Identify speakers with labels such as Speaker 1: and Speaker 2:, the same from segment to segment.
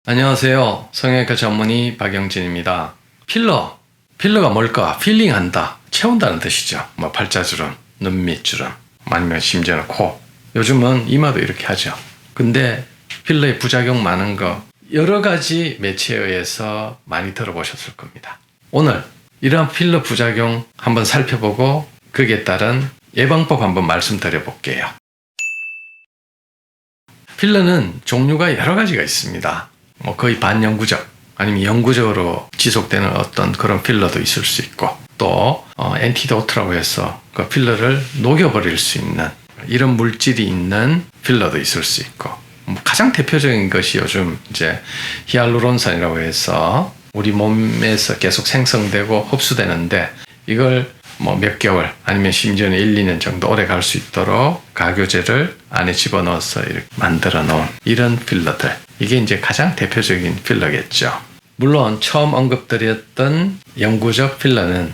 Speaker 1: 안녕하세요. 성형외과 전문의 박영진입니다. 필러가 뭘까? 필링한다, 채운다는 뜻이죠. 뭐 팔자주름, 눈밑 주름, 아니면 심지어는 코. 요즘은 이마도 이렇게 하죠. 근데 필러의 부작용 많은 거 여러 가지 매체에 의해서 많이 들어보셨을 겁니다. 오늘 이러한 필러 부작용 한번 살펴보고 거기에 따른 예방법 한번 말씀드려 볼게요. 필러는 종류가 여러 가지가 있습니다. 거의 반영구적 아니면 영구적으로 지속되는 어떤 그런 필러도 있을 수 있고, 또 엔티도트라고 해서 그 필러를 녹여버릴 수 있는 이런 물질이 있는 필러도 있을 수 있고, 가장 대표적인 것이 요즘 이제 히알루론산이라고 해서 우리 몸에서 계속 생성되고 흡수되는데, 이걸 몇 개월 아니면 심지어는 1, 2년 정도 오래 갈 수 있도록 가교제를 안에 집어넣어서 이렇게 만들어 놓은 이런 필러들, 이게 이제 가장 대표적인 필러겠죠. 물론 처음 언급드렸던 영구적 필러는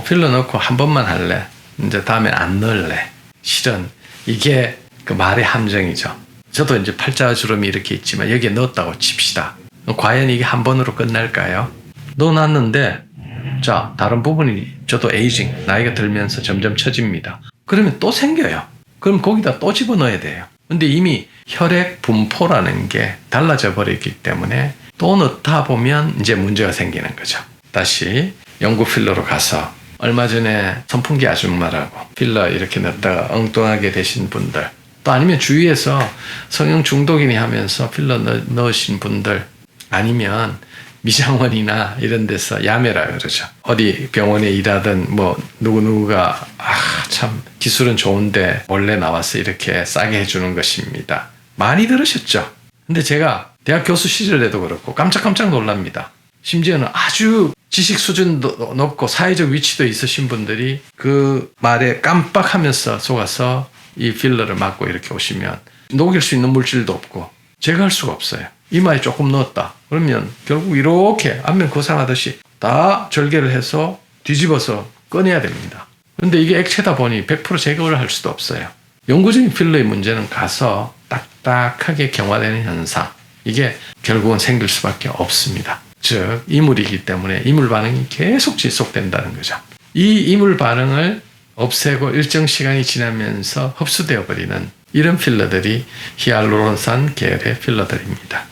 Speaker 1: 필러 넣고 한 번만 할래, 이제 다음엔 안 넣을래, 실은 이게 그 말의 함정이죠. 저도 이제 팔자주름이 이렇게 있지만 여기에 넣었다고 칩시다. 과연 이게 한 번으로 끝날까요? 넣어놨는데 자, 다른 부분이 저도 에이징, 나이가 들면서 점점 처집니다. 그러면 또 생겨요. 그럼 거기다 또 집어넣어야 돼요. 근데 이미 혈액 분포라는 게 달라져 버리기 때문에 또 넣다 보면 이제 문제가 생기는 거죠. 다시 영구 필러로 가서, 얼마 전에 선풍기 아줌마라고 필러 이렇게 넣다가 엉뚱하게 되신 분들, 또 아니면 주위에서 성형 중독이니 하면서 필러 넣으신 분들, 아니면 미장원이나 이런 데서 야매라 그러죠. 어디 병원에 일하던 누구누구가 참 기술은 좋은데 몰래 나와서 이렇게 싸게 해주는 것입니다. 많이 들으셨죠? 근데 제가 대학 교수 시절에도 그렇고 깜짝깜짝 놀랍니다. 심지어는 아주 지식 수준도 높고 사회적 위치도 있으신 분들이 그 말에 깜빡하면서 속아서 이 필러를 맞고 이렇게 오시면 녹일 수 있는 물질도 없고 제거할 수가 없어요. 이마에 조금 넣었다 그러면 결국 이렇게 안면 거상하듯이 다 절개를 해서 뒤집어서 꺼내야 됩니다. 그런데 이게 액체다 보니 100% 제거를 할 수도 없어요. 영구적인 필러의 문제는 가서 딱딱하게 경화되는 현상, 이게 결국은 생길 수밖에 없습니다. 즉 이물이기 때문에 이물 반응이 계속 지속된다는 거죠. 이 이물 반응을 없애고 일정 시간이 지나면서 흡수되어 버리는 이런 필러들이 히알루론산 계열의 필러들입니다.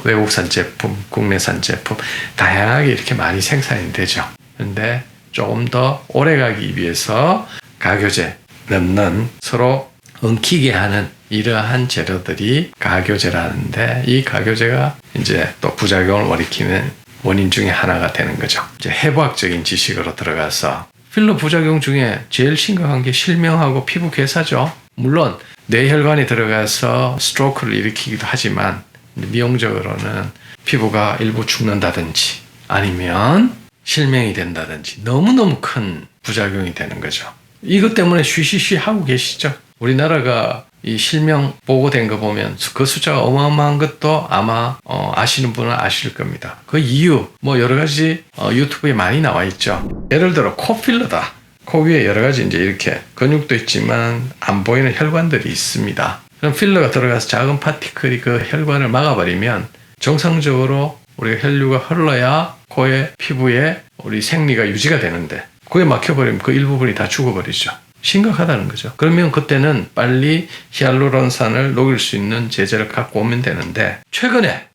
Speaker 1: 외국산 제품, 국내산 제품 다양하게 이렇게 많이 생산이 되죠. 그런데 조금 더 오래 가기 위해서 가교제 넣는, 서로 엉키게 하는 이러한 재료들이 가교제라는데, 이 가교제가 이제 또 부작용을 일으키는 원인 중에 하나가 되는 거죠. 이제 해부학적인 지식으로 들어가서 필러 부작용 중에 제일 심각한 게 실명하고 피부 괴사죠. 물론 뇌혈관에 들어가서 스트로크를 일으키기도 하지만 미용적으로는 피부가 일부 죽는다든지 아니면 실명이 된다든지 너무너무 큰 부작용이 되는 거죠. 이것 때문에 쉬쉬쉬 하고 계시죠. 우리나라가 이 실명 보고된 거 보면 그 숫자가 어마어마한 것도 아마 아시는 분은 아실 겁니다. 그 이유 여러 가지 유튜브에 많이 나와 있죠. 예를 들어 코 필러다. 코 위에 여러 가지 이제 이렇게 근육도 있지만 안 보이는 혈관들이 있습니다. 그럼 필러가 들어가서 작은 파티클이 그 혈관을 막아버리면 정상적으로 우리가 혈류가 흘러야 코의 피부에 우리 생리가 유지가 되는데, 그게 막혀버리면 그 일부분이 다 죽어버리죠. 심각하다는 거죠. 그러면 그때는 빨리 히알루론산을 녹일 수 있는 제제를 갖고 오면 되는데, 최근에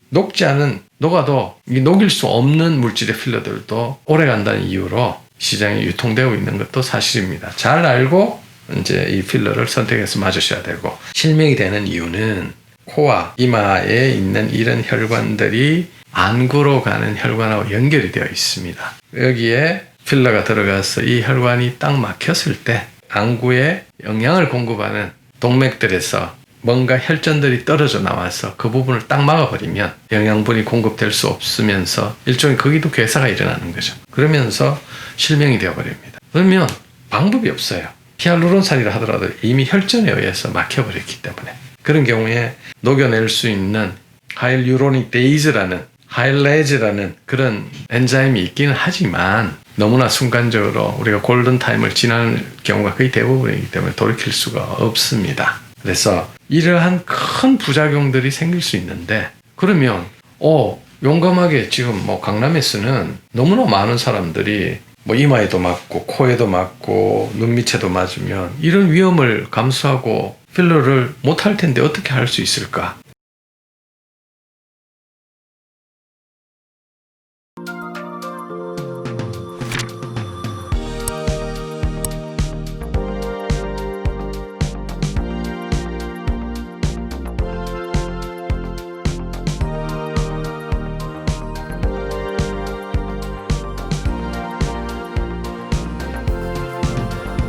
Speaker 1: 녹아도 녹일 수 없는 물질의 필러들도 오래 간다는 이유로 시장에 유통되고 있는 것도 사실입니다. 잘 알고 이제 이 필러를 선택해서 맞으셔야 되고, 실명이 되는 이유는 코와 이마에 있는 이런 혈관들이 안구로 가는 혈관하고 연결이 되어 있습니다. 여기에 필러가 들어가서 이 혈관이 딱 막혔을 때 안구에 영양을 공급하는 동맥들에서 뭔가 혈전들이 떨어져 나와서 그 부분을 딱 막아버리면 영양분이 공급될 수 없으면서 일종의 거기도 괴사가 일어나는 거죠. 그러면서 실명이 되어버립니다. 그러면 방법이 없어요. 히알루론산이라 하더라도 이미 혈전에 의해서 막혀버렸기 때문에. 그런 경우에 녹여낼 수 있는 하일유로닉데이즈라는, 하일레즈라는 그런 엔자임이 있기는 하지만 너무나 순간적으로 우리가 골든타임을 지나는 경우가 거의 대부분이기 때문에 돌이킬 수가 없습니다. 그래서 이러한 큰 부작용들이 생길 수 있는데, 그러면 용감하게 지금 뭐 강남에서는 너무나 많은 사람들이 뭐 이마에도 맞고 코에도 맞고 눈 밑에도 맞으면 이런 위험을 감수하고 필러를 못할 텐데 어떻게 할 수 있을까?